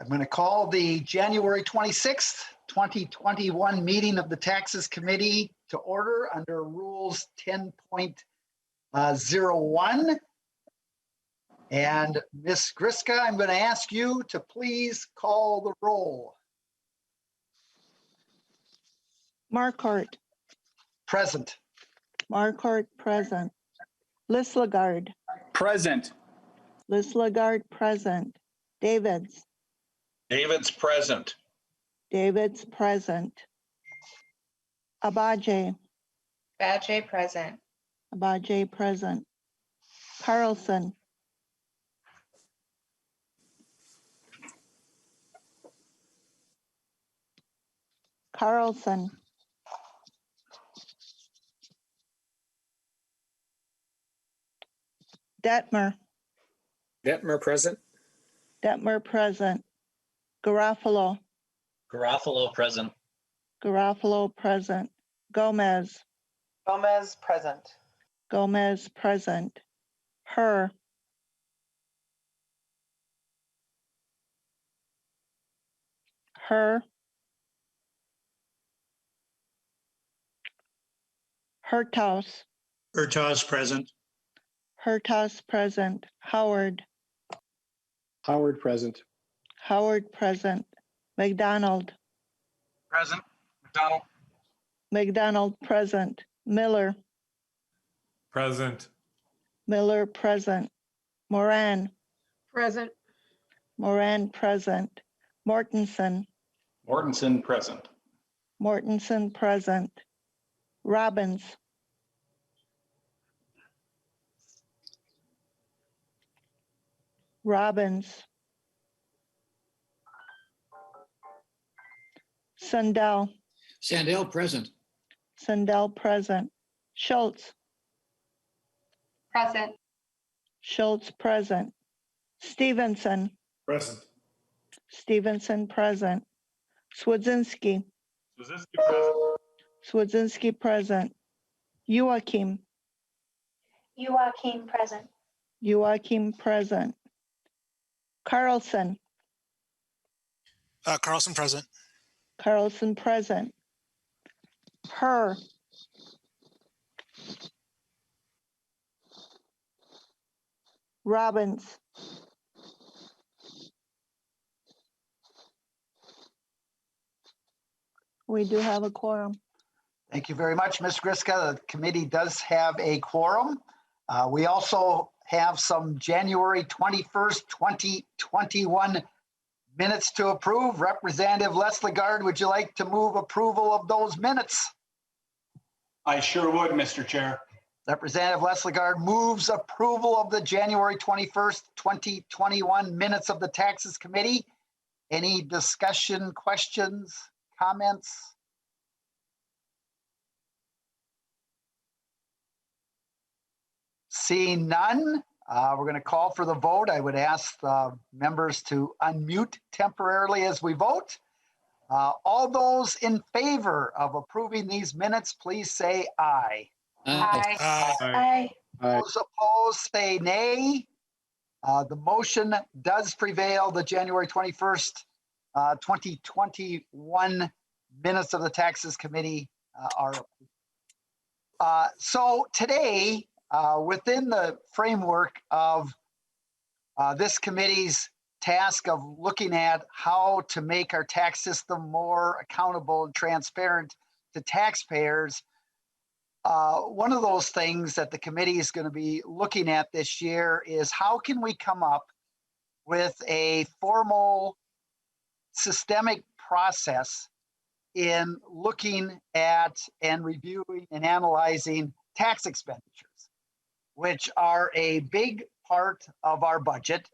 I'm going to call the January 26th, 2021 meeting of the Taxes Committee to order under Rules 10.01. And Ms. Griska, I'm going to ask you to please call the roll. Marquardt. Present. Marquardt, present. Lislagard. Present. Lislagard, present. Davids. David's present. Davids, present. Abaje. Badger present. Abaje, present. Carlson. Carlson. Detmer. Detmer present. Detmer, present. Garofalo. Garofalo present. Garofalo, present. Gomez. Gomez present. Gomez, present. Her. Her. Hertaus. Hertaus present. Hertaus, present. Howard. Howard present. Howard, present. McDonald. Present. McDonald. McDonald, present. Miller. Present. Miller, present. Moran. Present. Moran, present. Mortensen. Mortensen present. Mortensen, present. Robbins. Robbins. Sandell. Sandell present. Sandell, present. Schultz. Present. Schultz, present. Stevenson. Present. Stevenson, present. Swedzinski. Swedzinski present. Swedzinski, present. Joachim. Joachim present. Joachim, present. Carlson. Carlson present. Carlson, present. Her. Robbins. We do have a quorum. Thank you very much, Ms. Griska. The committee does have a quorum. We also have some January 21st, 2021 minutes to approve. Representative Leslagard, would you like to move approval of those minutes? I sure would, Mr. Chair. Representative Leslagard moves approval of the January 21st, 2021 minutes of the Taxes Committee. Any discussion, questions, comments? Seeing none, we're going to call for the vote. I would ask members to unmute temporarily as we vote. All those in favor of approving these minutes, please say aye. Aye. Aye. Those opposed, say nay. The motion does prevail. The January 21st, 2021 minutes of the Taxes Committee are approved. So today, within the framework of this committee's task of looking at how to make our tax system more accountable and transparent to taxpayers, one of those things that the committee is going to be looking at this year is how can we come up with a formal systemic process in looking at and reviewing and analyzing tax expenditures, which are a big part of our budget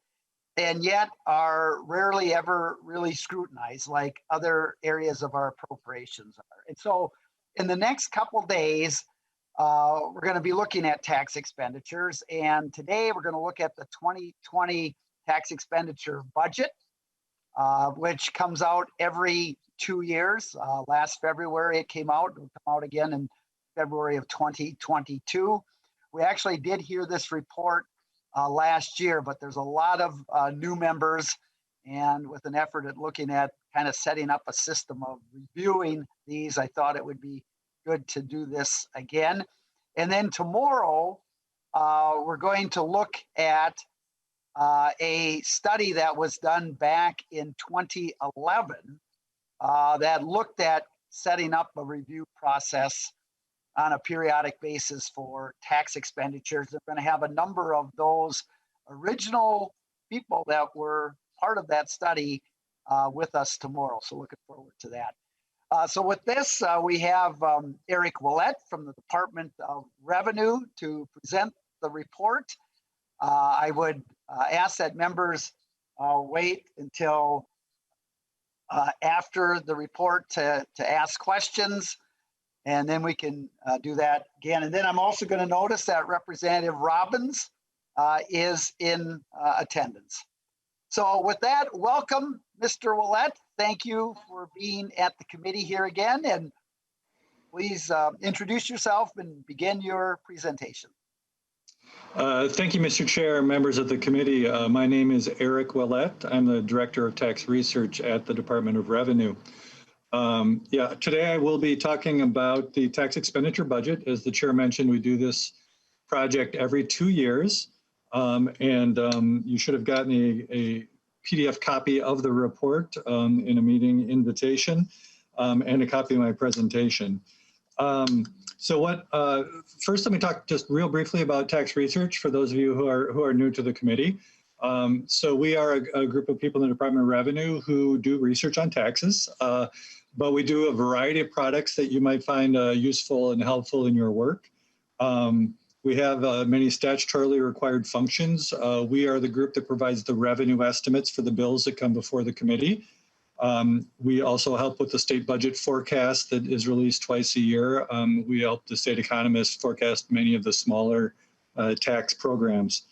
and yet are rarely ever really scrutinized like other areas of our appropriations are. And so in the next couple days, we're going to be looking at tax expenditures. And today we're going to look at the 2020 Tax Expenditure Budget, which comes out every 2 years. Last February it came out. It will come out again in February of 2022. We actually did hear this report last year, but there's a lot of new members And with an effort at looking at kind of setting up a system of reviewing these, I thought it would be good to do this again. And then tomorrow, we're going to look at a study that was done back in 2011 that looked at setting up a review process on a periodic basis for tax expenditures. They're going to have a number of those original people that were part of that study with us tomorrow. So looking forward to that. So with this, we have Eric Willette from the Department of Revenue to present the report. I would ask that members wait until after the report to ask questions, and then we can do that again. And then I'm also going to notice that Representative Robbins is in attendance. So with that, welcome, Mr. Willette. Thank you for being at the committee here again, and please introduce yourself and begin your presentation. Thank you, Mr. Chair, members of the committee. My name is Eric Willette. I'm the Director of Tax Research at the Department of Revenue. Today I will be talking about the tax expenditure budget. As the chair mentioned, we do this project every 2 years. You should have gotten a PDF copy of the report in a meeting invitation and a copy of my presentation. First, let me talk just real briefly about tax research for those of you who are new to the committee. So we are a group of people in the Department of Revenue who do research on taxes, but we do a variety of products that you might find useful and helpful in your work. We have many statutorily required functions. We are the group that provides the revenue estimates for the bills that come before the committee. We also help with the state budget forecast that is released twice a year. We help the state economists forecast many of the smaller tax programs.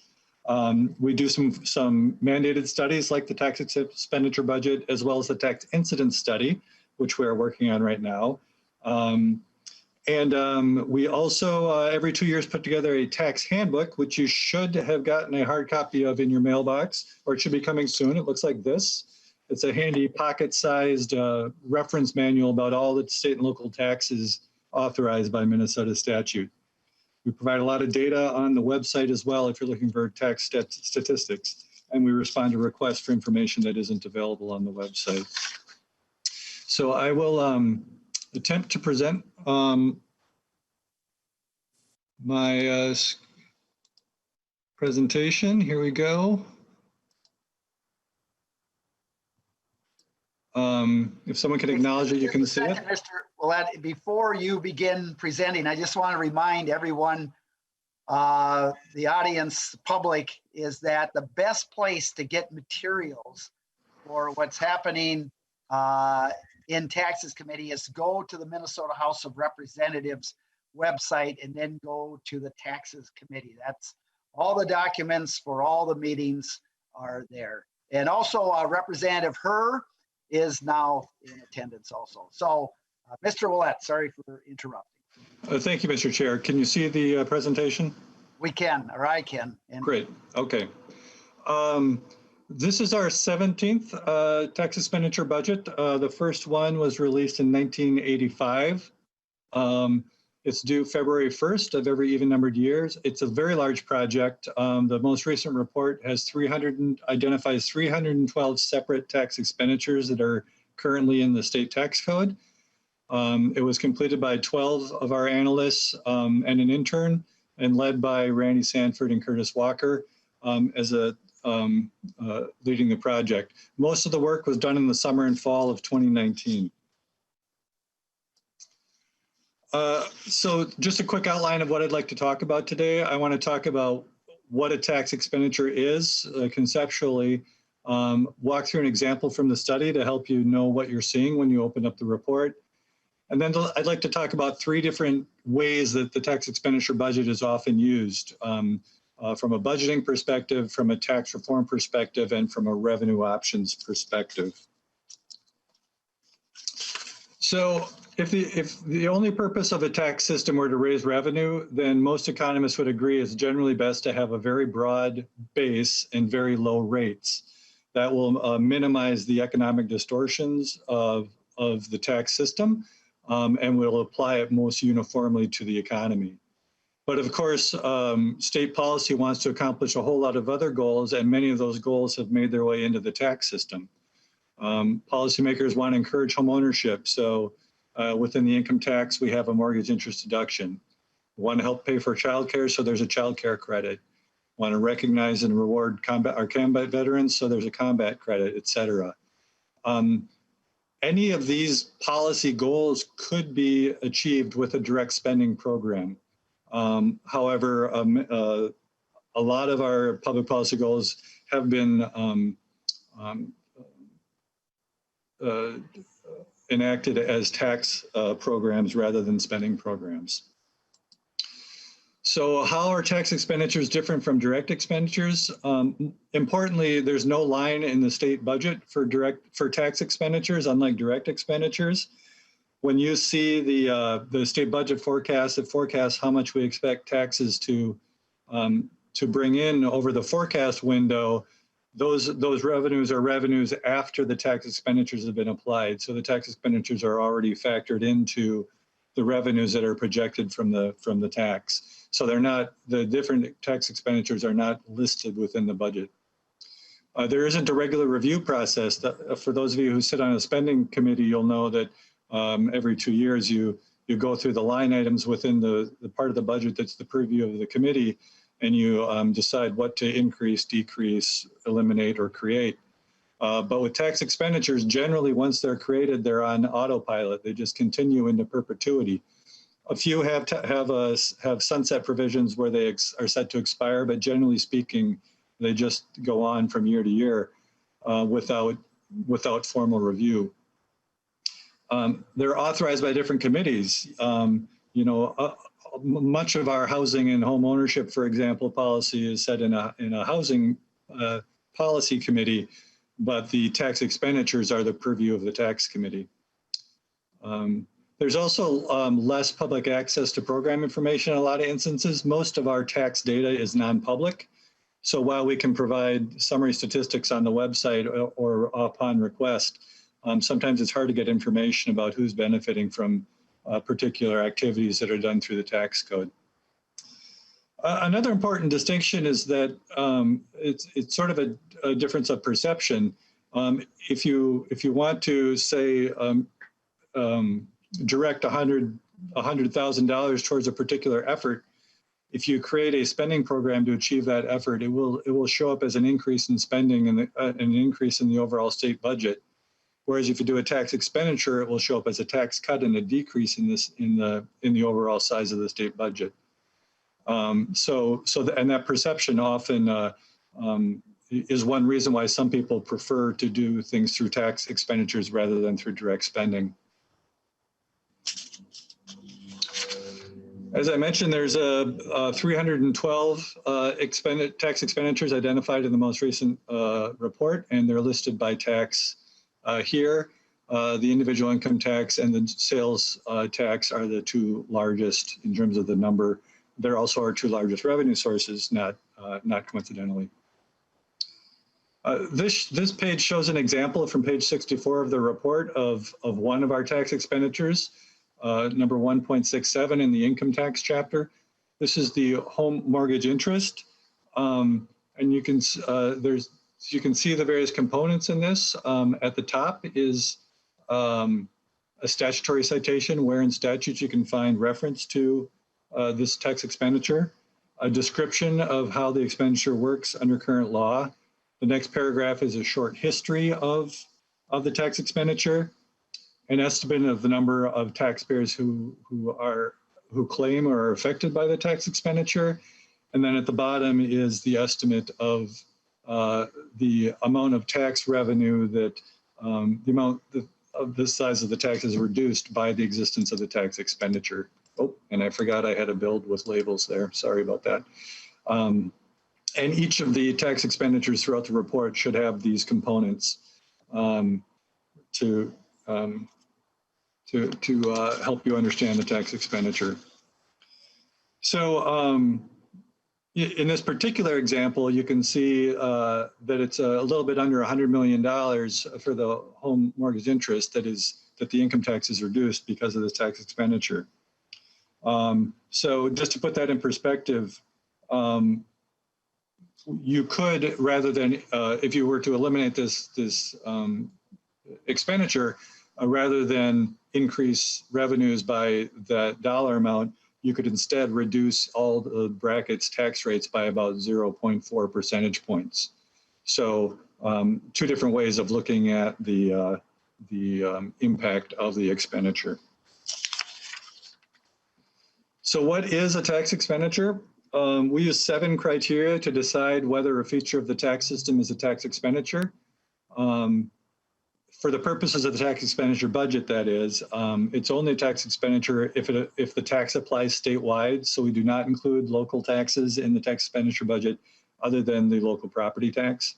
We do some mandated studies like the tax expenditure budget, as well as the tax incidence study, which we are working on right now. We also, every 2 years, put together a tax handbook, which you should have gotten a hard copy of in your mailbox, or it should be coming soon. It looks like this. It's a handy pocket-sized reference manual about all the state and local taxes authorized by Minnesota statute. We provide a lot of data on the website as well if you're looking for tax statistics, and we respond to requests for information that isn't available on the website. So I will attempt to present my presentation. Here we go. If someone can acknowledge it, you can see it. Mr. Willette, before you begin presenting, I just want to remind everyone, the audience, the public, is that the best place to get materials for what's happening in Taxes Committee is go to the Minnesota House of Representatives website and then go to the Taxes Committee. That's all the documents for all the meetings are there. And also Representative Herr is now in attendance also. So Mr. Willette, sorry for interrupting. Thank you, Mr. Chair. Can you see the presentation? We can, or I can. And great, okay. This is our 17th tax expenditure budget. The first one was released in 1985. It's due February 1st of every even-numbered years. It's a very large project. The most recent report has identifies 312 separate tax expenditures that are currently in the state tax code. It was completed by 12 of our analysts and an intern, and led by Randy Sanford and Curtis Walker as leading the project. Most of the work was done in the summer and fall of 2019. So just a quick outline of what I'd like to talk about today. I want to talk about what a tax expenditure is conceptually, walk through an example from the study to help you know what you're seeing when you open up the report. And then I'd like to talk about 3 different ways that the tax expenditure budget is often used, from a budgeting perspective, from a tax reform perspective, and from a revenue options perspective. So if the only purpose of a tax system were to raise revenue, then most economists would agree it's generally best to have a very broad base and very low rates. that will minimize the economic distortions of the tax system, and will apply it most uniformly to the economy. But of course, state policy wants to accomplish a whole lot of other goals, and many of those goals have made their way into the tax system. Policymakers want to encourage home ownership. So within the income tax, we have a mortgage interest deduction. We want to help pay for childcare, so there's a childcare credit. We want to recognize and reward our combat veterans, so there's a combat credit, et cetera. Any of these policy goals could be achieved with a direct spending program. However, a lot of our public policy goals have been enacted as tax programs rather than spending programs. So how are tax expenditures different from direct expenditures? Importantly, there's no line in the state budget for tax expenditures, unlike direct expenditures. When you see the state budget forecast, it forecasts how much we expect taxes to bring in over the forecast window. Those revenues are revenues after the tax expenditures have been applied. So the tax expenditures are already factored into the revenues that are projected from the tax. So they're not, the different tax expenditures are not listed within the budget. There isn't a regular review process. For those of you who sit on a spending committee, you'll know that every 2 years you go through the line items within the part of the budget that's the purview of the committee, and you decide what to increase, decrease, eliminate, or create. But with tax expenditures, generally once they're created, they're on autopilot. They just continue into perpetuity. A few have sunset provisions where they are set to expire, but generally speaking, they just go on from year to year without formal review. They're authorized by different committees. Much of our housing and home ownership, for example, policy is set in a housing policy committee, but the tax expenditures are the purview of the tax committee. There's also less public access to program information in a lot of instances. Most of our tax data is non-public. So while we can provide summary statistics on the website or upon request, sometimes it's hard to get information about who's benefiting from particular activities that are done through the tax code. Another important distinction is that it's sort of a difference of perception. If you want to say direct $100,000 towards a particular effort, if you create a spending program to achieve that effort, it will show up as an increase in spending and an increase in the overall state budget. Whereas if you do a tax expenditure, it will show up as a tax cut and a decrease in the overall size of the state budget. And that perception often is one reason why some people prefer to do things through tax expenditures rather than through direct spending. As I mentioned, there's 312 tax expenditures identified in the most recent report, and they're listed by tax here. The individual income tax and the sales tax are the two largest in terms of the number. They're also our two largest revenue sources, not coincidentally. This page shows an example from page 64 of the report of one of our tax expenditures. Number 1.67 in the income tax chapter. This is the home mortgage interest. And you can see the various components in this. At the top is a statutory citation where in statutes you can find reference to this tax expenditure, a description of how the expenditure works under current law. The next paragraph is a short history of the tax expenditure, an estimate of the number of taxpayers who claim or are affected by the tax expenditure. And then at the bottom is the estimate of the amount of tax revenue that the amount of the size of the tax is reduced by the existence of the tax expenditure. Oh, and I forgot I had a build with labels there. Sorry about that. And each of the tax expenditures throughout the report should have these components to help you understand the tax expenditure. So In this particular example, you can see that it's a little bit under $100 million for the home mortgage interest that the income tax is reduced because of this tax expenditure. So just to put that in perspective, you could, rather than if you were to eliminate this expenditure, rather than increase revenues by that dollar amount, you could instead reduce all the brackets tax rates by about 0.4 percentage points. So two different ways of looking at the impact of the expenditure. So what is a tax expenditure? We use 7 criteria to decide whether a feature of the tax system is a tax expenditure. For the purposes of the tax expenditure budget, that is, it's only a tax expenditure if the tax applies statewide. So we do not include local taxes in the tax expenditure budget other than the local property tax.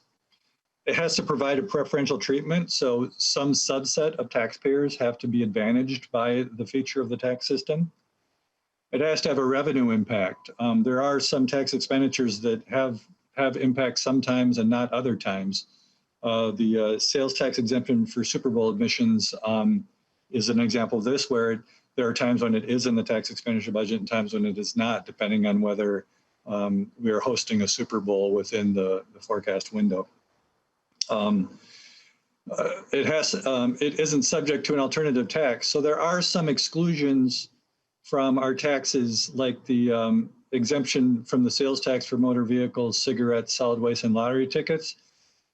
It has to provide a preferential treatment. So some subset of taxpayers have to be advantaged by the feature of the tax system. It has to have a revenue impact. There are some tax expenditures that have impact sometimes and not other times. The sales tax exemption for Super Bowl admissions is an example of this, where there are times when it is in the tax expenditure budget and times when it is not, depending on whether we are hosting a Super Bowl within the forecast window. It isn't subject to an alternative tax. So there are some exclusions from our taxes, like the exemption from the sales tax for motor vehicles, cigarettes, solid waste, and lottery tickets.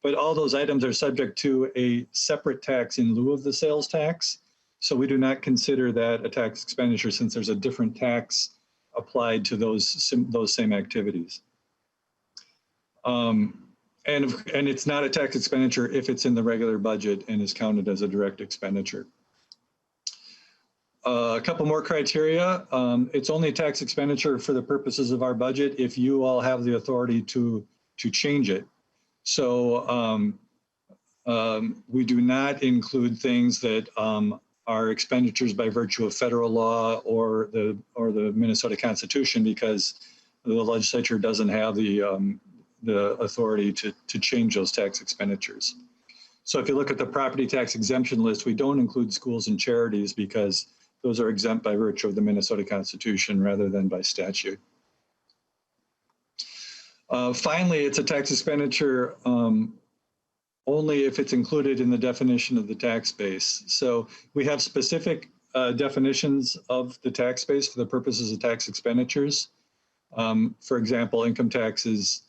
But all those items are subject to a separate tax in lieu of the sales tax. So we do not consider that a tax expenditure, since there's a different tax applied to those same activities. And it's not a tax expenditure if it's in the regular budget and is counted as a direct expenditure. A couple more criteria. It's only a tax expenditure for the purposes of our budget if you all have the authority to change it. So we do not include things that are expenditures by virtue of federal law or the Minnesota Constitution, because the legislature doesn't have the authority to change those tax expenditures. So if you look at the property tax exemption list, we don't include schools and charities because those are exempt by virtue of the Minnesota Constitution rather than by statute. Finally, it's a tax expenditure only if it's included in the definition of the tax base. So we have specific definitions of the tax base for the purposes of tax expenditures. For example, income taxes,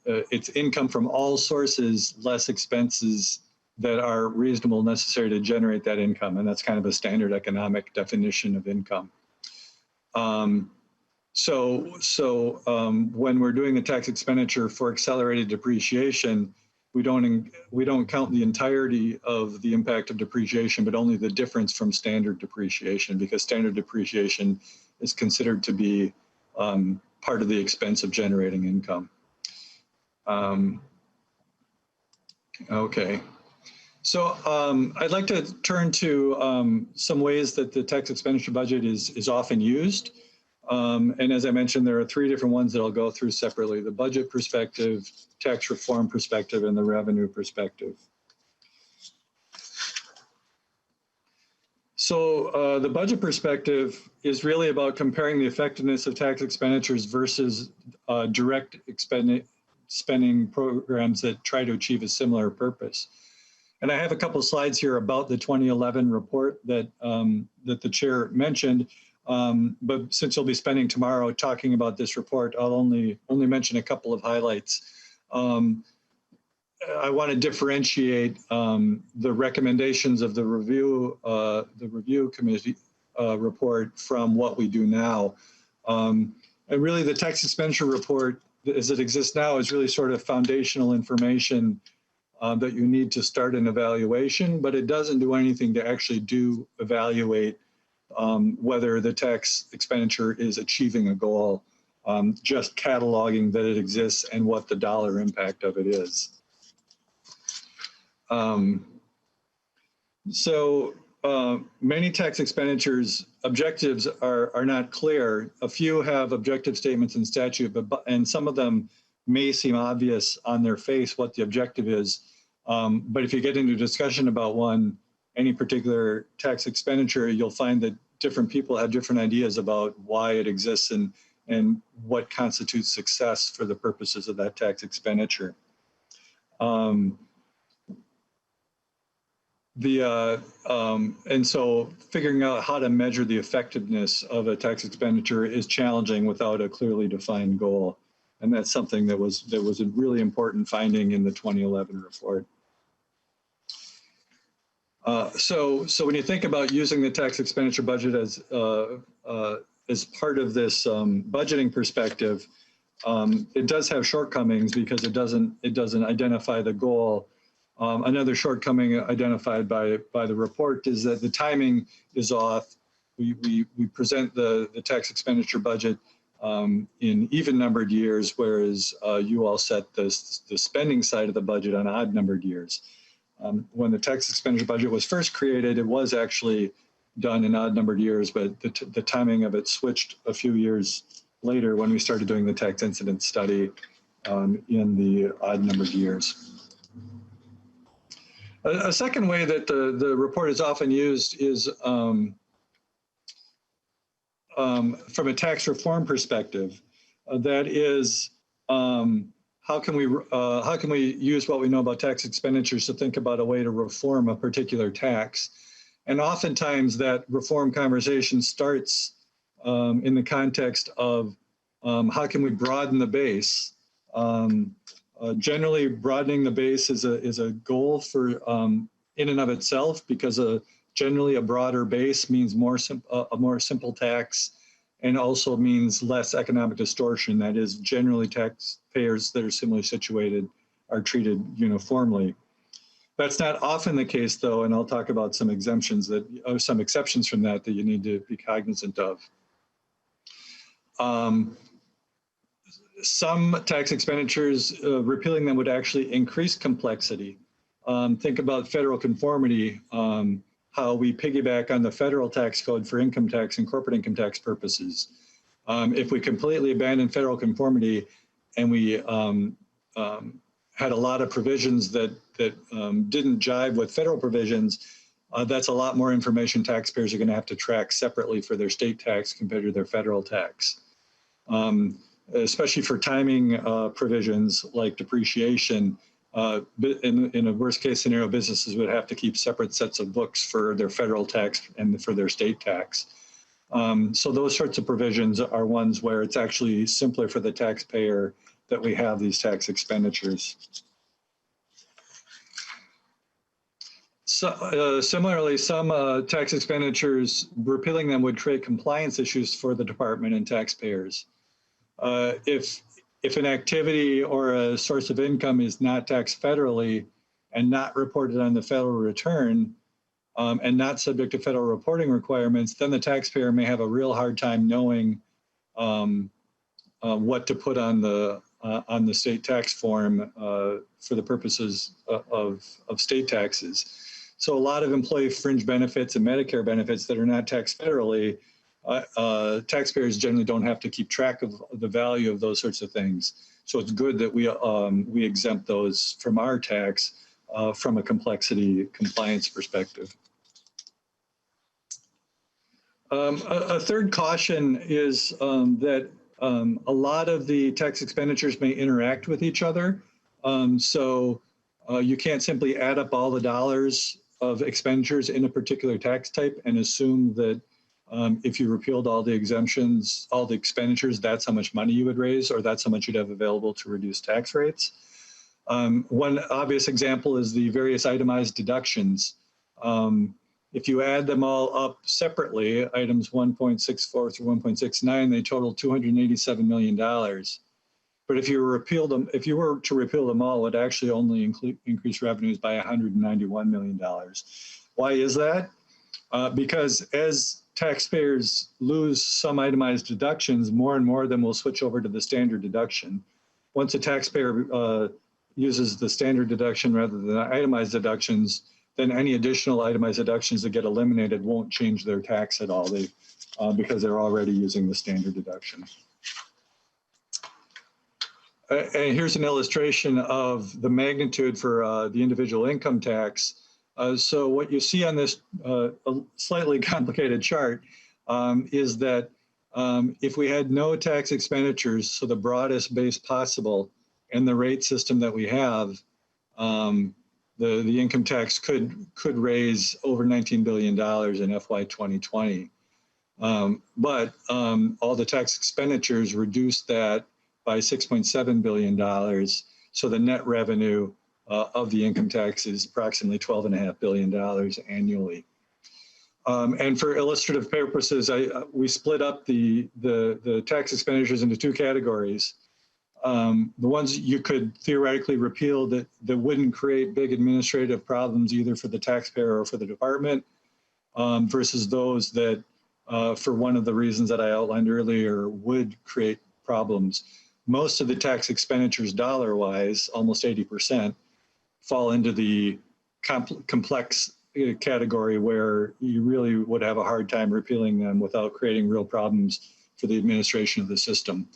it's income from all sources less expenses that are reasonable, necessary to generate that income. And that's kind of a standard economic definition of income. So when we're doing the tax expenditure for accelerated depreciation, we don't count the entirety of the impact of depreciation, but only the difference from standard depreciation, because standard depreciation is considered to be part of the expense of generating income. Okay. So I'd like to turn to some ways that the tax expenditure budget is often used. And as I mentioned, there are 3 different ones that I'll go through separately: the budget perspective, tax reform perspective, and the revenue perspective. So the budget perspective is really about comparing the effectiveness of tax expenditures versus direct spending programs that try to achieve a similar purpose. And I have a couple of slides here about the 2011 report that the chair mentioned. But since you'll be spending tomorrow talking about this report, I'll only mention a couple of highlights. I want to differentiate the recommendations of the review committee report from what we do now. And really, the tax expenditure report, as it exists now, is really sort of foundational information that you need to start an evaluation, but it doesn't do anything to actually evaluate whether the tax expenditure is achieving a goal, just cataloging that it exists and what the dollar impact of it is. So many tax expenditures objectives are not clear. A few have objective statements in statute, and some of them may seem obvious on their face what the objective is. But if you get into discussion about any particular tax expenditure, you'll find that different people have different ideas about why it exists and what constitutes success for the purposes of that tax expenditure. And so figuring out how to measure the effectiveness of a tax expenditure is challenging without a clearly defined goal. And that's something that was a really important finding in the 2011 report. So when you think about using the tax expenditure budget as part of this budgeting perspective, it does have shortcomings because it doesn't identify the goal. Another shortcoming identified by the report is that the timing is off. We present the tax expenditure budget in even numbered years, whereas you all set the spending side of the budget on odd numbered years. When the tax expenditure budget was first created, it was actually done in odd numbered years, but the timing of it switched a few years later when we started doing the tax incident study in the odd numbered years. A second way that the report is often used is from a tax reform perspective. That is, how can we use what we know about tax expenditures to think about a way to reform a particular tax? And oftentimes that reform conversation starts in the context of how can we broaden the base? Generally, broadening the base is a goal for in and of itself, because generally a broader base means a more simple tax, and also means less economic distortion. That is, generally taxpayers that are similarly situated are treated uniformly. That's not often the case, though, and I'll talk about some exceptions from that you need to be cognizant of. Some tax expenditures, repealing them would actually increase complexity. Think about federal conformity, how we piggyback on the federal tax code for income tax and corporate income tax purposes. If we completely abandon federal conformity and we had a lot of provisions that didn't jive with federal provisions, that's a lot more information taxpayers are going to have to track separately for their state tax compared to their federal tax. Especially for timing provisions like depreciation. In a worst case scenario, businesses would have to keep separate sets of books for their federal tax and for their state tax. So those sorts of provisions are ones where it's actually simpler for the taxpayer that we have these tax expenditures. So, similarly, some tax expenditures, repealing them would create compliance issues for the department and taxpayers. If an activity or a source of income is not taxed federally and not reported on the federal return and not subject to federal reporting requirements, then the taxpayer may have a real hard time knowing what to put on the state tax form for the purposes of state taxes. So a lot of employee fringe benefits and Medicare benefits that are not taxed federally, taxpayers generally don't have to keep track of the value of those sorts of things. So it's good that we exempt those from our tax from a complexity compliance perspective. A third caution is that a lot of the tax expenditures may interact with each other. So you can't simply add up all the dollars of expenditures in a particular tax type and assume that if you repealed all the exemptions, all the expenditures, that's how much money you would raise, or that's how much you'd have available to reduce tax rates. One obvious example is the various itemized deductions. If you add them all up separately, items 1.64 through 1.69, they total $287 million. But if you were to repeal them all, it would actually only increase revenues by $191 million. Why is that? Because as taxpayers lose some itemized deductions, more and more of them will switch over to the standard deduction. Once a taxpayer uses the standard deduction rather than itemized deductions, then any additional itemized deductions that get eliminated won't change their tax at all. Because they're already using the standard deduction. And here's an illustration of the magnitude for the individual income tax. So what you see on this a slightly complicated chart is that if we had no tax expenditures, so the broadest base possible, and the rate system that we have, the income tax could raise over $19 billion in FY 2020. But all the tax expenditures reduced that by $6.7 billion. So the net revenue of the income tax is approximately $12.5 billion annually. And for illustrative purposes, we split up the tax expenditures into two categories. The ones you could theoretically repeal that wouldn't create big administrative problems either for the taxpayer or for the department, versus those that, for one of the reasons that I outlined earlier, would create problems. Most of the tax expenditures dollar-wise, almost 80%, fall into the complex category where you really would have a hard time repealing them without creating real problems for the administration of the system.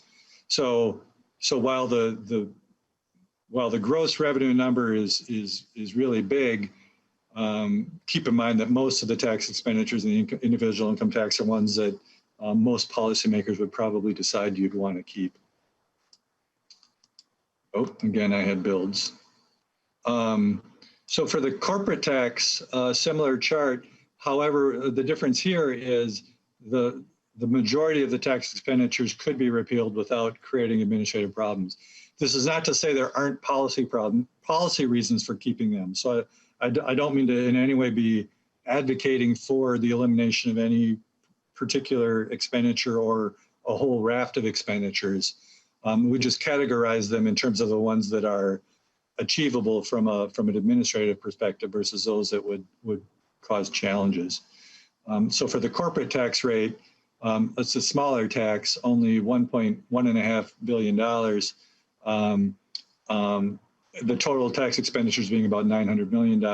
So while the gross revenue number is really big, keep in mind that most of the tax expenditures in the individual income tax are ones that most policymakers would probably decide you'd want to keep. Oh, again, I had builds. So for the corporate tax, similar chart. However, the difference here is the majority of the tax expenditures could be repealed without creating administrative problems. This is not to say there aren't policy reasons for keeping them. So I don't mean to in any way be advocating for the elimination of any particular expenditure or a whole raft of expenditures. We just categorize them in terms of the ones that are achievable from an administrative perspective versus those that would cause challenges. So for the corporate tax rate, it's a smaller tax, only $1.5 billion. The total tax expenditures being about $900 million,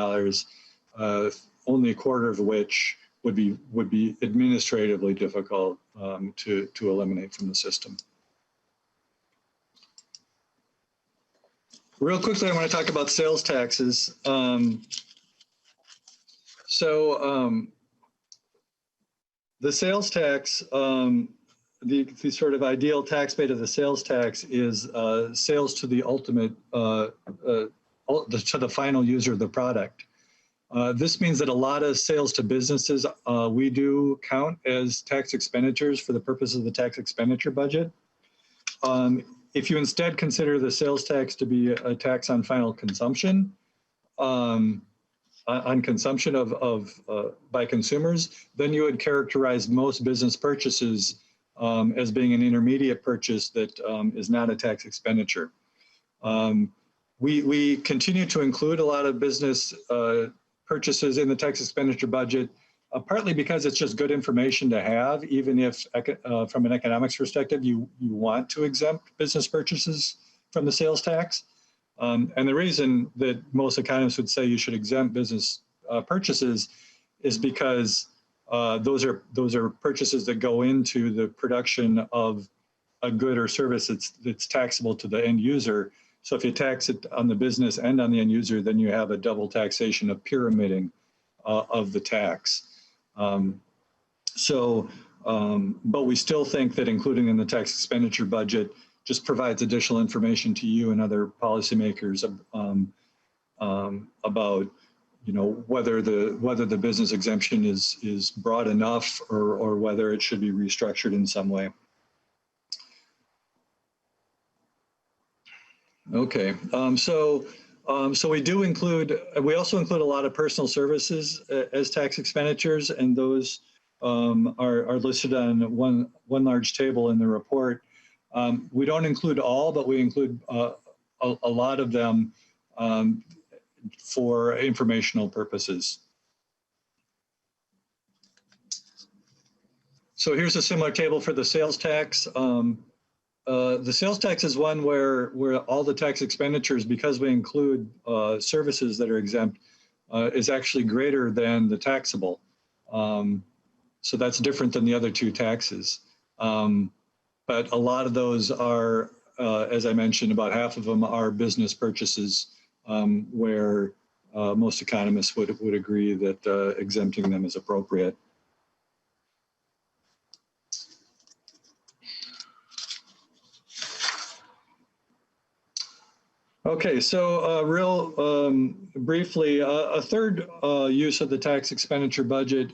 only a quarter of which would be administratively difficult to eliminate from the system. Real quickly, I want to talk about sales taxes. The sales tax, the sort of ideal tax rate of the sales tax is sales to the ultimate, to the final user of the product. This means that a lot of sales to businesses we do count as tax expenditures for the purpose of the tax expenditure budget. If you instead consider the sales tax to be a tax on final consumption, on consumption by consumers, then you would characterize most business purchases as being an intermediate purchase that is not a tax expenditure. We continue to include a lot of business purchases in the tax expenditure budget, partly because it's just good information to have, even if from an economics perspective, you want to exempt business purchases from the sales tax. And the reason that most economists would say you should exempt business purchases is because those are purchases that go into the production of a good or service that's taxable to the end user. So if you tax it on the business and on the end user, then you have a double taxation of pyramiding of the tax. But we still think that including in the tax expenditure budget just provides additional information to you and other policymakers about, whether the business exemption is broad enough or whether it should be restructured in some way. Okay, so we also include a lot of personal services as tax expenditures, and those are listed on one large table in the report. We don't include all, but we include a lot of them for informational purposes. So here's a similar table for the sales tax. The sales tax is one where all the tax expenditures, because we include services that are exempt, is actually greater than the taxable. So that's different than the other two taxes. But a lot of those are, as I mentioned, about half of them are business purchases where most economists would agree that exempting them is appropriate. Okay, so briefly, a third use of the tax expenditure budget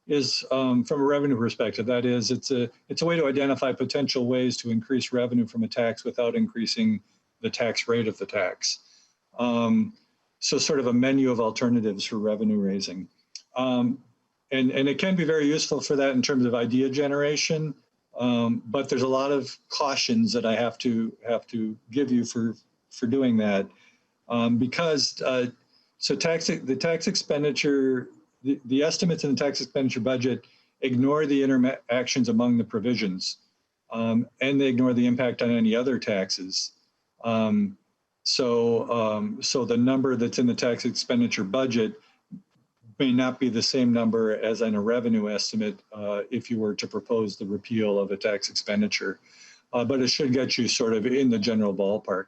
is from a revenue perspective. That is, it's a way to identify potential ways to increase revenue from a tax without increasing the tax rate of the tax. So sort of a menu of alternatives for revenue raising. And it can be very useful for that in terms of idea generation, but there's a lot of cautions that I have to give you for doing that, because the tax expenditure, the estimates in the tax expenditure budget ignore the interactions among the provisions, and they ignore the impact on any other taxes. So the number that's in the tax expenditure budget may not be the same number as in a revenue estimate if you were to propose the repeal of a tax expenditure, but it should get you sort of in the general ballpark.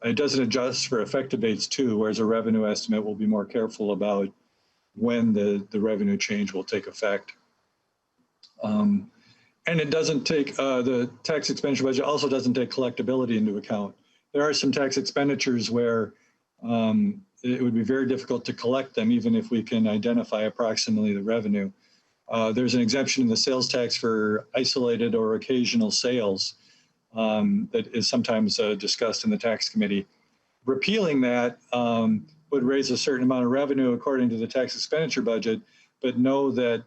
It doesn't adjust for effective dates too, whereas a revenue estimate will be more careful about when the revenue change will take effect. And it doesn't take, the tax expenditure budget also doesn't take collectability into account. There are some tax expenditures where it would be very difficult to collect them, even if we can identify approximately the revenue. There's an exemption in the sales tax for isolated or occasional sales that is sometimes discussed in the tax committee. Repealing that would raise a certain amount of revenue according to the tax expenditure budget, but know that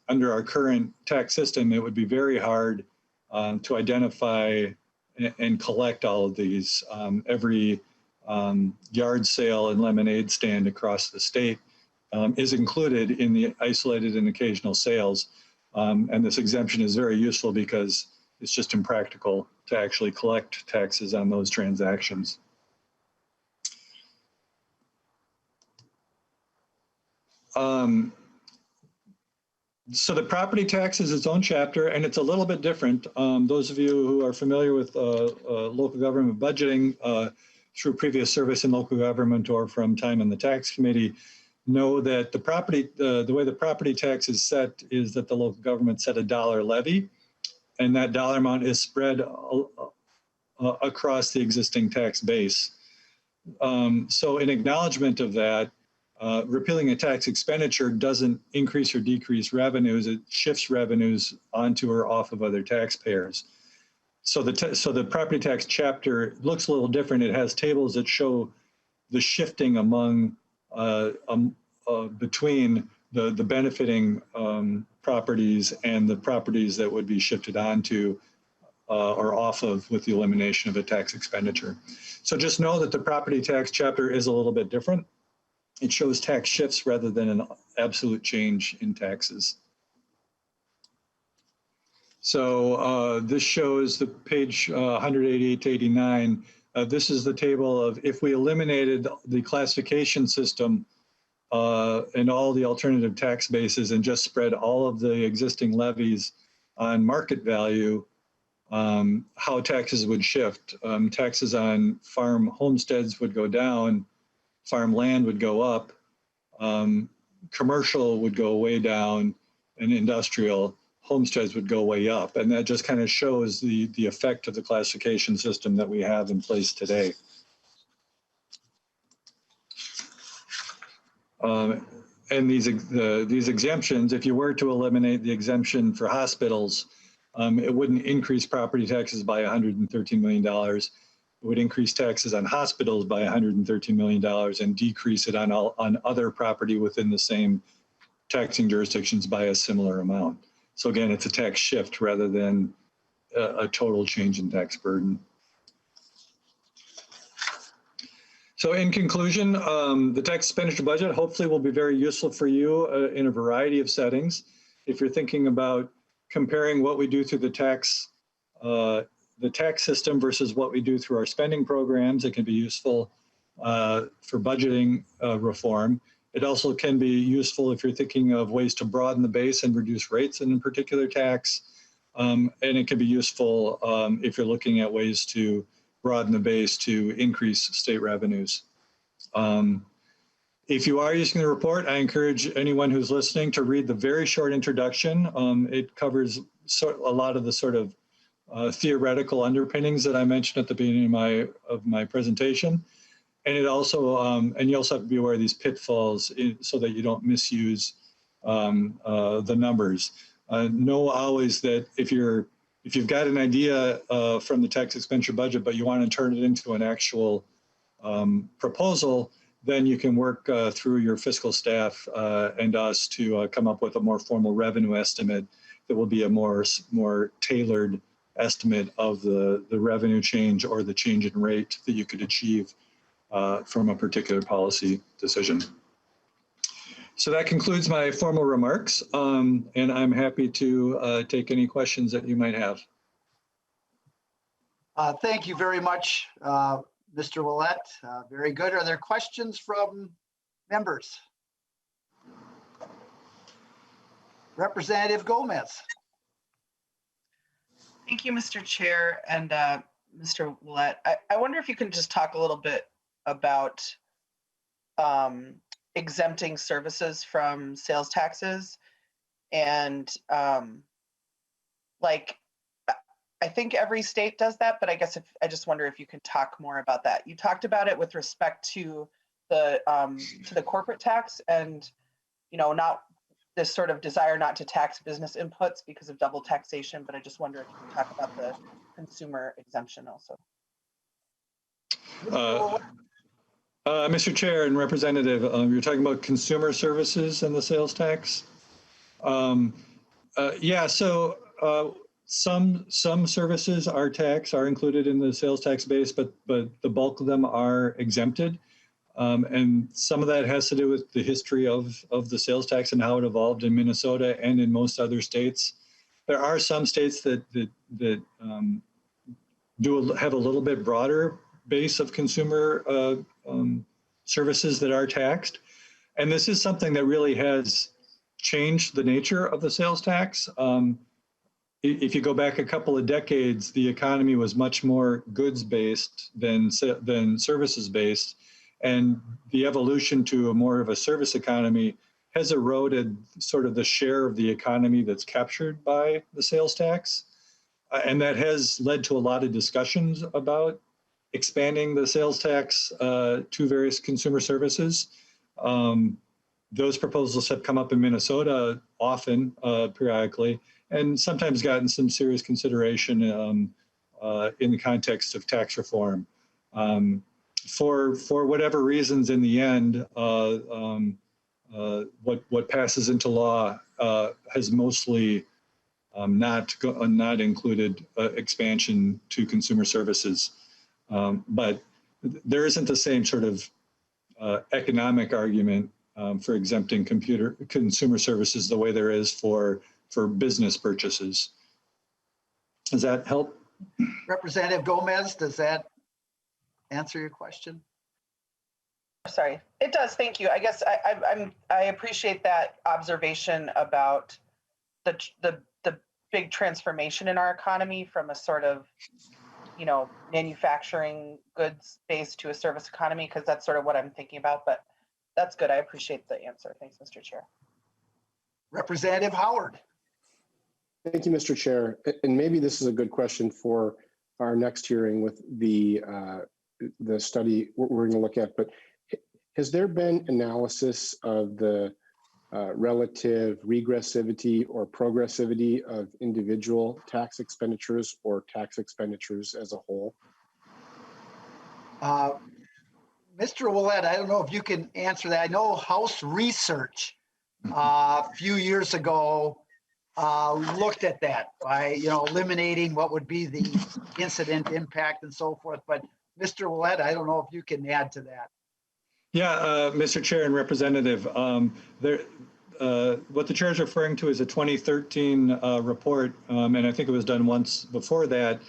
under our current tax system, it would be very hard to identify and collect all of these. Every yard sale and lemonade stand across the state is included in the isolated and occasional sales. And this exemption is very useful because it's just impractical to actually collect taxes on those transactions. So the property tax is its own chapter, and it's a little bit different. Those of you who are familiar with local government budgeting through previous service in local government or from time in the tax committee know that the way the property tax is set is that the local government set a dollar levy, and that dollar amount is spread across the existing tax base. So in acknowledgement of that, repealing a tax expenditure doesn't increase or decrease revenues. It shifts revenues onto or off of other taxpayers. So the property tax chapter looks a little different. It has tables that show the shifting among between the benefiting properties and the properties that would be shifted onto or off of with the elimination of a tax expenditure. So just know that the property tax chapter is a little bit different. It shows tax shifts rather than an absolute change in taxes. So this shows the page 188 to 89. This is the table of if we eliminated the classification system and all the alternative tax bases and just spread all of the existing levies on market value, how taxes would shift. Taxes on farm homesteads would go down, farm land would go up, commercial would go way down, and industrial homesteads would go way up. And that just kind of shows the effect of the classification system that we have in place today. And these exemptions, if you were to eliminate the exemption for hospitals, it wouldn't increase property taxes by $113 million. It would increase taxes on hospitals by $113 million and decrease it on other property within the same taxing jurisdictions by a similar amount. So again, it's a tax shift rather than a total change in tax burden. So in conclusion, the tax expenditure budget hopefully will be very useful for you in a variety of settings. If you're thinking about comparing what we do through the tax system versus what we do through our spending programs, it can be useful. for budgeting reform. It also can be useful if you're thinking of ways to broaden the base and reduce rates in a particular tax. And it can be useful if you're looking at ways to broaden the base to increase state revenues. If you are using the report, I encourage anyone who's listening to read the very short introduction. It covers a lot of the sort of theoretical underpinnings that I mentioned at the beginning of my presentation. And it also, and you also have to be aware of these pitfalls so that you don't misuse the numbers. Know always that if you've got an idea from the tax expenditure budget, but you want to turn it into an actual proposal, then you can work through your fiscal staff and us to come up with a more formal revenue estimate that will be a more tailored estimate of the revenue change or the change in rate that you could achieve from a particular policy decision. So that concludes my formal remarks, and I'm happy to take any questions that you might have. Thank you very much, Mr. Willette. Very good. Are there questions from members? Representative Gomez. Thank you, Mr. Chair and Mr. Willette. I wonder if you can just talk a little bit about exempting services from sales taxes. And like, I think every state does that, but I guess I just wonder if you can talk more about that. You talked about it with respect to the corporate tax and, you know, not this sort of desire not to tax business inputs because of double taxation, but I just wonder if you can talk about the consumer exemption also. Mr. Chair and Representative, you're talking about consumer services and the sales tax? Yeah, so some services are included in the sales tax base, but the bulk of them are exempted. And some of that has to do with the history of the sales tax and how it evolved in Minnesota and in most other states. There are some states that have a little bit broader base of consumer services that are taxed. And this is something that really has changed the nature of the sales tax. If you go back a couple of decades, the economy was much more goods-based than services-based. And the evolution to more of a service economy has eroded sort of the share of the economy that's captured by the sales tax. And that has led to a lot of discussions about expanding the sales tax to various consumer services. Those proposals have come up in Minnesota often, periodically, and sometimes gotten some serious consideration in the context of tax reform. For whatever reasons, in the end, what passes into law has mostly not included expansion to consumer services. But there isn't the same sort of economic argument for exempting consumer services the way there is for business purchases. Does that help? Representative Gomez, does that answer your question? Sorry, it does. Thank you. I guess I appreciate that observation about the big transformation in our economy from a sort of, you know, manufacturing goods based to a service economy, because that's sort of what I'm thinking about. But that's good. I appreciate the answer. Thanks, Mr. Chair. Representative Howard. Thank you, Mr. Chair. And maybe this is a good question for our next hearing with the study we're going to look at. But has there been analysis of the relative regressivity or progressivity of individual tax expenditures or tax expenditures as a whole? Mr. Willette, I don't know if you can answer that. I know House Research a few years ago looked at that by, eliminating what would be the incident impact and so forth. But Mr. Willette, I don't know if you can add to that. Yeah, Mr. Chair and Representative, what the chair is referring to is a 2013 report, and I think it was done once before that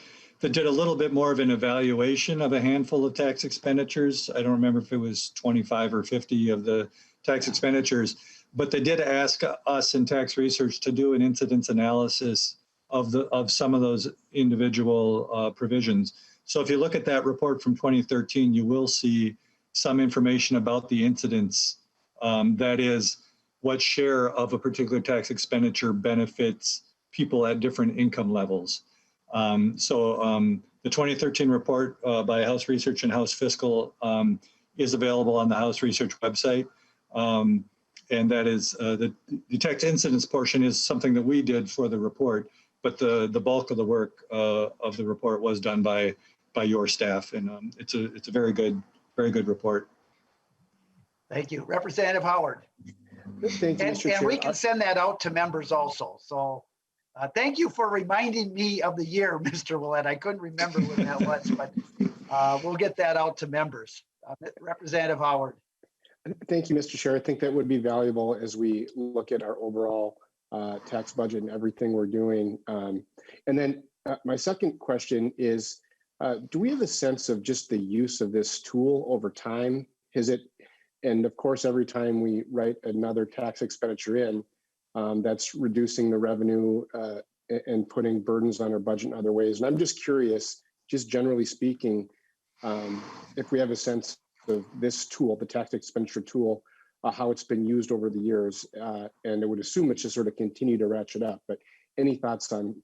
that did a little bit more of an evaluation of a handful of tax expenditures. I don't remember if it was 25 or 50 of the tax expenditures, but they did ask us in tax research to do an incidence analysis of some of those individual provisions. So if you look at that report from 2013, you will see some information about the incidence. That is, what share of a particular tax expenditure benefits people at different income levels. The 2013 report by House Research and House Fiscal is available on the House Research website. And that is the tax incidence portion is something that we did for the report, but the bulk of the work of the report was done by your staff, and it's a very good report. Thank you. Representative Howard. Thank you, Mr. Chair. And we can send that out to members also. So thank you for reminding me of the year, Mr. Willette. I couldn't remember when that was, but we'll get that out to members. Representative Howard. Thank you, Mr. Chair. I think that would be valuable as we look at our overall tax budget and everything we're doing. And then my second question is, do we have a sense of just the use of this tool over time? And of course, every time we write another tax expenditure in, that's reducing the revenue and putting burdens on our budget in other ways. And I'm just curious, just generally speaking, if we have a sense of this tool, the tax expenditure tool, how it's been used over the years. And I would assume it's just sort of continue to ratchet up, but any thoughts on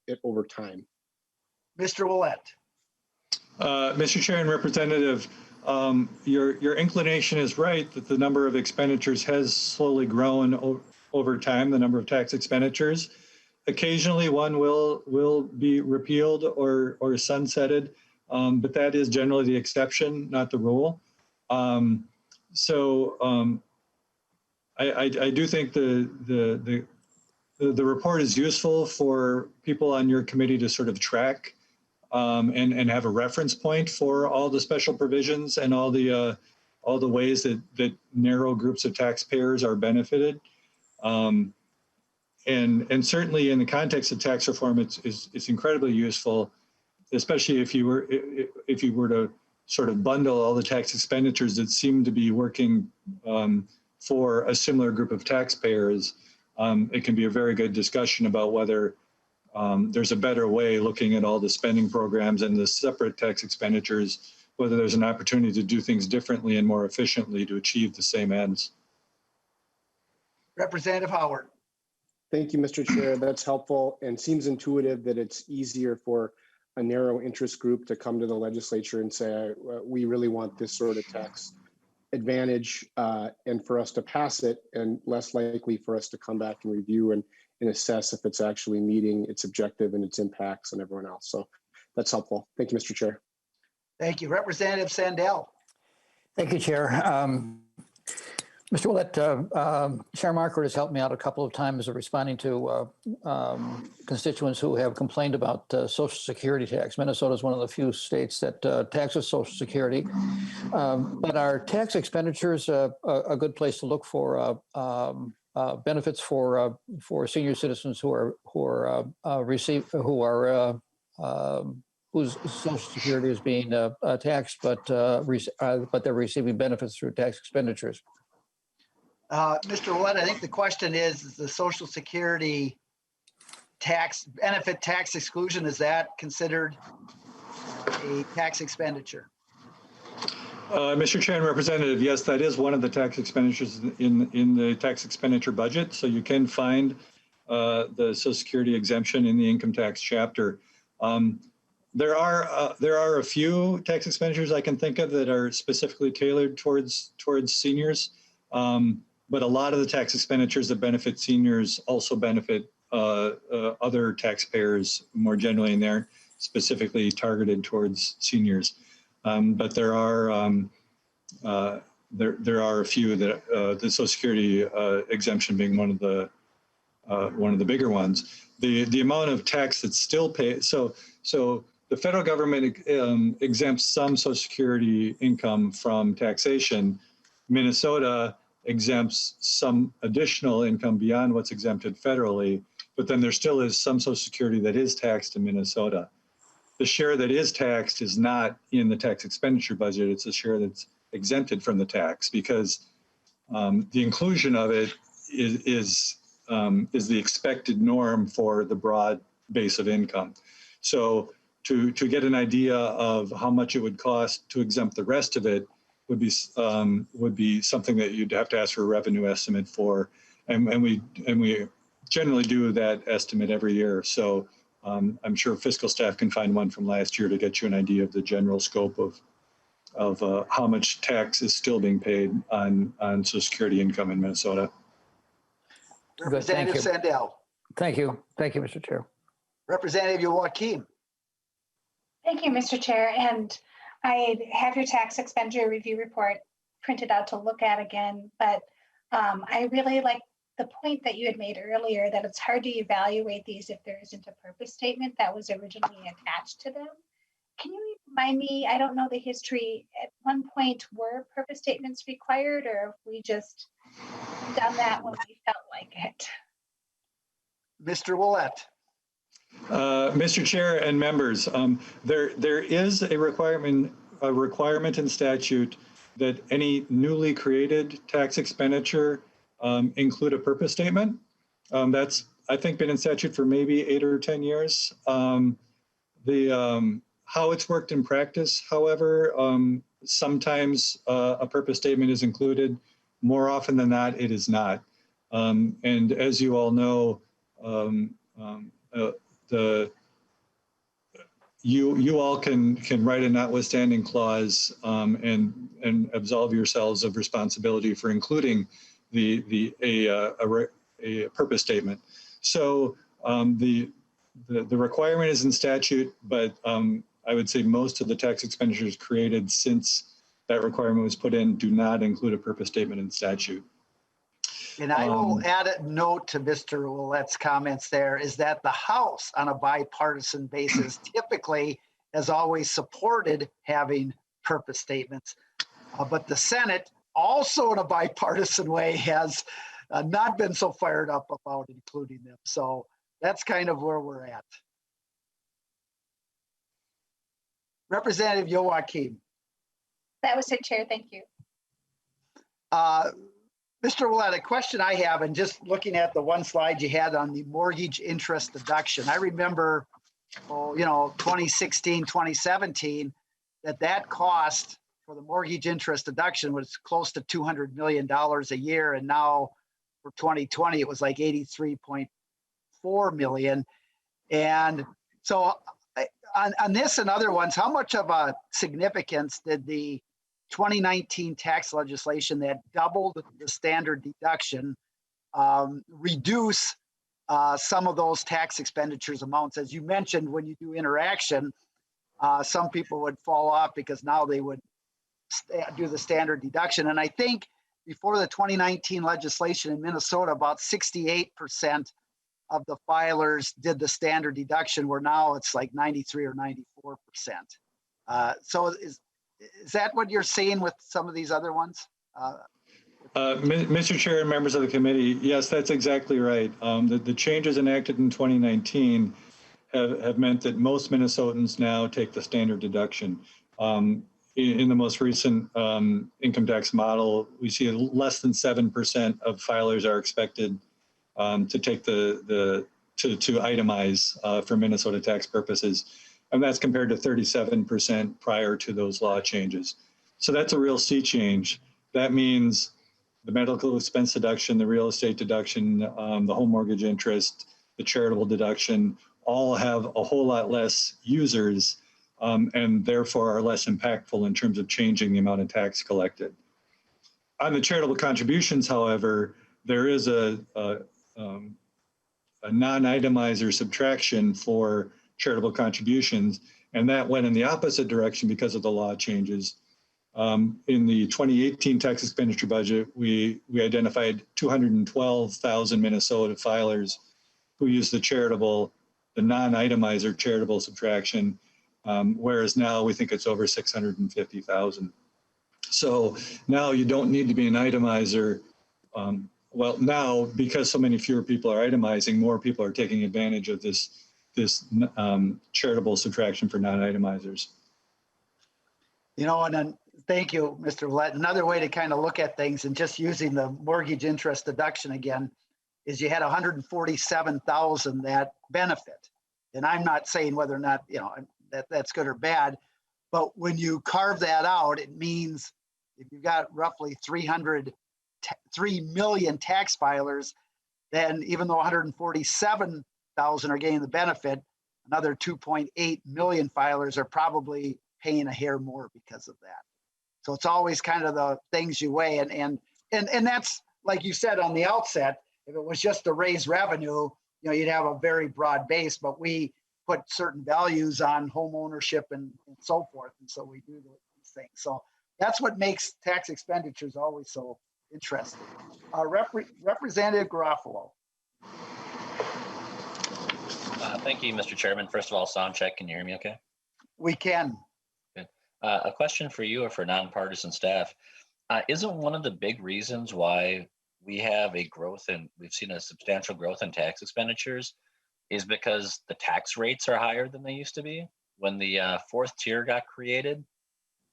it over time? Mr. Willette. Mr. Chair and Representative, your inclination is right that the number of expenditures has slowly grown over time, the number of tax expenditures. Occasionally one will be repealed or sunsetted, but that is generally the exception, not the rule. I do think the report is useful for people on your committee to sort of track and have a reference point for all the special provisions and all the ways that narrow groups of taxpayers are benefited. And certainly in the context of tax reform, it's incredibly useful, especially if you were to sort of bundle all the tax expenditures that seem to be working for a similar group of taxpayers. It can be a very good discussion about whether there's a better way, looking at all the spending programs and the separate tax expenditures, whether there's an opportunity to do things differently and more efficiently to achieve the same ends. Representative Howard. Thank you, Mr. Chair. That's helpful and seems intuitive that it's easier for a narrow interest group to come to the legislature and say, we really want this sort of tax advantage and for us to pass it, and less likely for us to come back and review and assess if it's actually meeting its objective and its impacts on everyone else. So that's helpful. Thank you, Mr. Chair. Thank you. Representative Sandell. Thank you, Chair. Mr. Willette, Chair Markert has helped me out a couple of times of responding to constituents who have complained about Social Security tax. Minnesota is one of the few states that taxes Social Security. But are tax expenditures a good place to look for benefits for senior citizens whose Social Security is being taxed, but they're receiving benefits through tax expenditures? Mr. Willette, I think the question is the Social Security benefit tax exclusion, is that considered a tax expenditure? Mr. Chair and Representative, yes, that is one of the tax expenditures in the tax expenditure budget. So you can find the Social Security exemption in the income tax chapter. There are a few tax expenditures I can think of that are specifically tailored towards seniors. But a lot of the tax expenditures that benefit seniors also benefit other taxpayers more generally, and they're specifically targeted towards seniors. But there are a few that the Social Security exemption being one of the bigger ones. The amount of tax that's still paid. So the federal government exempts some Social Security income from taxation. Minnesota exempts some additional income beyond what's exempted federally, but then there still is some Social Security that is taxed in Minnesota. the share that is taxed is not in the tax expenditure budget. It's a share that's exempted from the tax because the inclusion of it is the expected norm for the broad base of income. So to get an idea of how much it would cost to exempt the rest of it would be something that you'd have to ask for a revenue estimate for, and we generally do that estimate every year. So I'm sure fiscal staff can find one from last year to get you an idea of the general scope of how much tax is still being paid on Social Security income in Minnesota. Good, thank Representative you. Sandell. Thank you. Thank you, Mr. Chair. Representative Joachim. Thank you, Mr. Chair. And I have your tax expenditure review report printed out to look at again, but I really like the point that you had made earlier that it's hard to evaluate these if there isn't a purpose statement that was originally attached to them. Can you remind me, I don't know the history, at one point were purpose statements required, or have we just done that when we felt like it? Mr. Willette. Mr. Chair and members, there is a requirement in statute that any newly created tax expenditure include a purpose statement. That's, I think, been in statute for maybe 8 or 10 years. How it's worked in practice, however, sometimes a purpose statement is included. More often than not, it is not. And as you all know, you all can write a notwithstanding clause and absolve yourselves of responsibility for including a purpose statement. So the requirement is in statute, but I would say most of the tax expenditures created since that requirement was put in do not include a purpose statement in statute. And I will add a note to Mr. Willette's comments there is that the House on a bipartisan basis typically has always supported having purpose statements. But the Senate also in a bipartisan way has not been so fired up about including them. So that's kind of where we're at. Representative Joachim. That was it, Chair. Thank you. Mr. Willette, a question I have, and just looking at the one slide you had on the mortgage interest deduction, I remember, 2016, 2017, that cost for the mortgage interest deduction was close to $200 million a year. And now for 2020, it was like 83.4 million. And so on this and other ones, how much of a significance did the 2019 tax legislation that doubled the standard deduction reduce some of those tax expenditures amounts? As you mentioned, when you do interaction, some people would fall off because now they would do the standard deduction. And I think before the 2019 legislation in Minnesota, about 68% of the filers did the standard deduction, where now it's like 93 or 94%. So is that what you're seeing with some of these other ones? Mr. Chair and members of the committee, yes, that's exactly right. The changes enacted in 2019 have meant that most Minnesotans now take the standard deduction. In the most recent income tax model, we see less than 7% of filers are expected to take to itemize for Minnesota tax purposes. And that's compared to 37% prior to those law changes. So that's a real sea change. That means the medical expense deduction, the real estate deduction, the home mortgage interest, the charitable deduction, all have a whole lot less users and therefore are less impactful in terms of changing the amount of tax collected. On the charitable contributions, however, there is a non-itemizer subtraction for charitable contributions, and that went in the opposite direction because of the law changes. In the 2018 tax expenditure budget, we identified 212,000 Minnesota filers who used the non-itemizer charitable subtraction, whereas now we think it's over 650,000. So now you don't need to be an itemizer. Well, now, because so many fewer people are itemizing, more people are taking advantage of this this charitable subtraction for non-itemizers. You know, and then, thank you, Mr. Willette. Another way to kind of look at things, and just using the mortgage interest deduction again, is you had 147,000 that benefit. And I'm not saying whether or not, you know, that's good or bad, but when you carve that out, it means if you've got roughly 3 million tax filers, then even though 147,000 are getting the benefit, another 2.8 million filers are probably paying a hair more because of that. So it's always kind of the things you weigh, and that's, like you said on the outset, if it was just to raise revenue, you know, you'd have a very broad base, but we put certain values on home ownership and so forth, and so we do these things. So that's what makes tax expenditures always so interesting. Representative Garofalo. Thank you, Mr. Chairman. First of all, sound check. Can you hear me okay? We can. Good. A question for you or for nonpartisan staff. Isn't one of the big reasons why we have we've seen a substantial growth in tax expenditures is because the tax rates are higher than they used to be? When the fourth tier got created,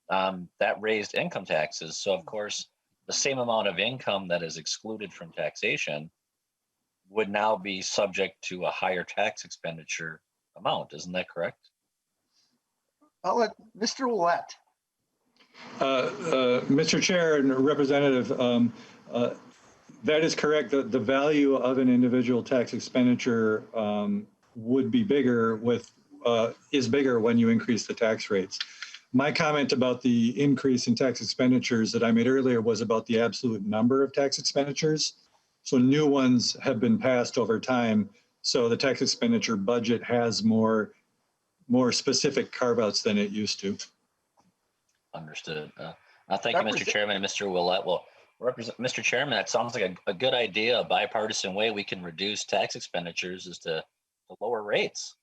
that raised income taxes. So of course, the same amount of income that is excluded from taxation would now be subject to a higher tax expenditure amount. Isn't that correct? I'll let Mr. Willette. Mr. Chair and Representative, that is correct. The value of an individual tax expenditure would be bigger is bigger when you increase the tax rates. My comment about the increase in tax expenditures that I made earlier was about the absolute number of tax expenditures. So new ones have been passed over time. So the tax expenditure budget has more specific carve-outs than it used to. Understood. Thank you, Mr. Chairman and Mr. Willette. Well, Mr. Chairman, that sounds like a good idea. A bipartisan way we can reduce tax expenditures is to lower rates.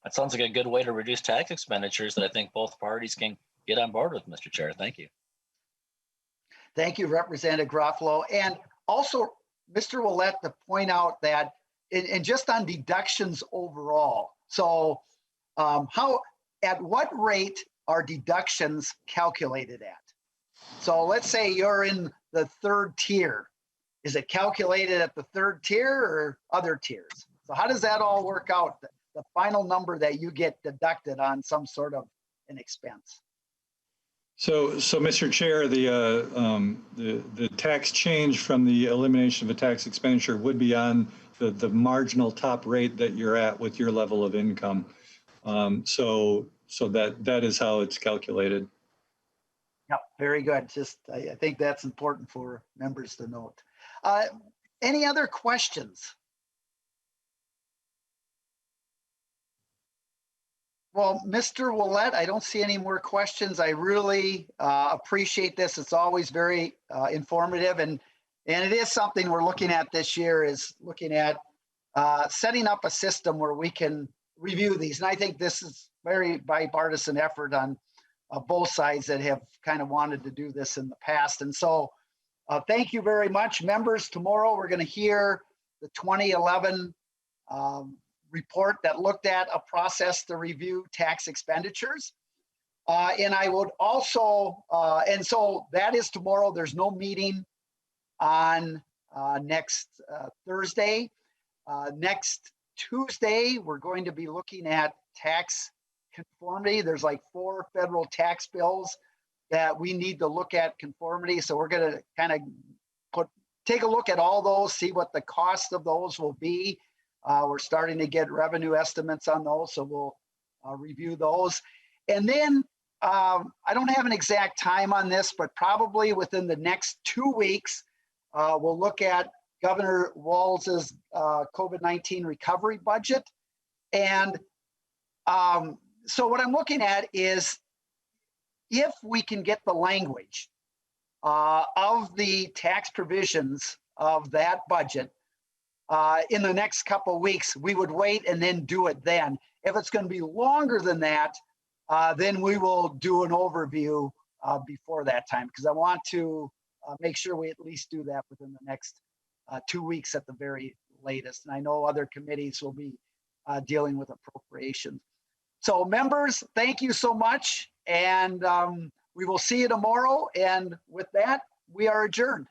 That sounds like a good way to reduce tax expenditures that I think both parties can get on board with, Mr. Chair. Thank you. Thank you, Representative Garofalo. And also, Mr. Willette, to point out that, and just on deductions overall, so at what rate are deductions calculated at? So let's say you're in the third tier. Is it calculated at the third tier or other tiers? So how does that all work out? The final number that you get deducted on some sort of an expense. So Mr. Chair, the tax change from the elimination of a tax expenditure would be on the marginal top rate that you're at with your level of income. So that is how it's calculated. Yep, very good. Just I think that's important for members to note. Any other questions? Well, Mr. Willette, I don't see any more questions. I really appreciate this. It's always very informative, and it is something we're looking at this year, is looking at setting up a system where we can review these. And I think this is very bipartisan effort on both sides that have kind of wanted to do this in the past. And so thank you very much, members. Tomorrow we're going to hear the 2011 report that looked at a process to review tax expenditures. And I would also, and so that is tomorrow. There's no meeting on next Thursday. Next Tuesday, we're going to be looking at tax conformity. There's like 4 federal tax bills that we need to look at conformity. So we're going to kind of take a look at all those, see what the cost of those will be. We're starting to get revenue estimates on those, so we'll review those. And then I don't have an exact time on this, but probably within the next 2 weeks, we'll look at Governor Walz's COVID-19 recovery budget. And so what I'm looking at is if we can get the language of the tax provisions of that budget in the next couple of weeks, we would wait and then do it then. If it's going to be longer than that, then we will do an overview before that time, because I want to make sure we at least do that within the next 2 weeks at the very latest. And I know other committees will be dealing with appropriations. So members, thank you so much. And we will see you tomorrow. And with that, we are adjourned.